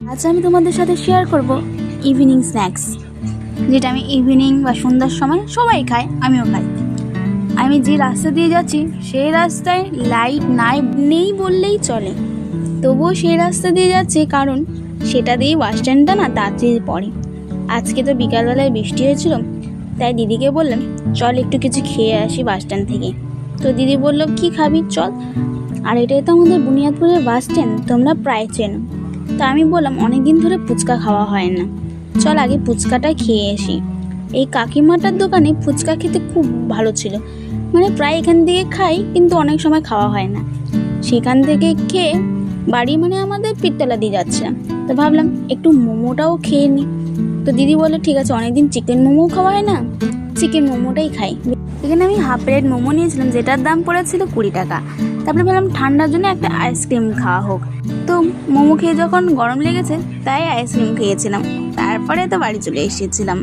আজ আমি তোমাদের সাথে শেয়ার করব ইভিনিং স্ন্যাক্স, যেটা আমি ইভিনিং বা সন্ধ্যার সময় সবাই খায়, আমিও খাই। আমি যে রাস্তা দিয়ে যাচ্ছি সেই রাস্তায় লাইট নেই বললেই চলে, তবুও সেই রাস্তা দিয়ে যাচ্ছে, কারণ সেটা দিয়ে বাস স্ট্যান্ডটা না তাড়াতাড়ি পড়ে। আজকে তো বিকালবেলায় বৃষ্টি হয়েছিল, তাই দিদিকে বললাম চল একটু কিছু খেয়ে আসি বাস স্ট্যান্ড থেকে। তো দিদি বলল কি খাবি, চল। আর এটাই তো আমাদের বুনিয়াদপুরের বাস স্ট্যান্ড, তোমরা প্রায় চেনো। তা আমি বললাম অনেকদিন ধরে ফুচকা খাওয়া হয় না, চল আগে ফুচকাটা খেয়ে আসি। এই কাকিমাটার দোকানে ফুচকা খেতে খুব ভালো ছিল, মানে প্রায় এখান থেকে খাই, কিন্তু অনেক সময় খাওয়া হয় না। সেখান থেকে খেয়ে বাড়ি মানে আমাদের পীরতলা দিয়ে যাচ্ছিলাম, তো ভাবলাম একটু মোমোটাও খেয়ে নিই। তো দিদি বললো ঠিক আছে, অনেকদিন চিকেন মোমোও খাওয়া হয় না, চিকেন মোমোটাই খাই। এখানে আমি হাফ প্লেট মোমো নিয়েছিলাম, যেটার দাম পড়েছিল 20 টাকা। তারপরে ভাবলাম ঠান্ডার জন্য একটা আইসক্রিম খাওয়া হোক। তো মোমো খেয়ে যখন গরম লেগেছে তাই আইসক্রিম খেয়েছিলাম, তারপরে তো বাড়ি চলে এসেছিলাম।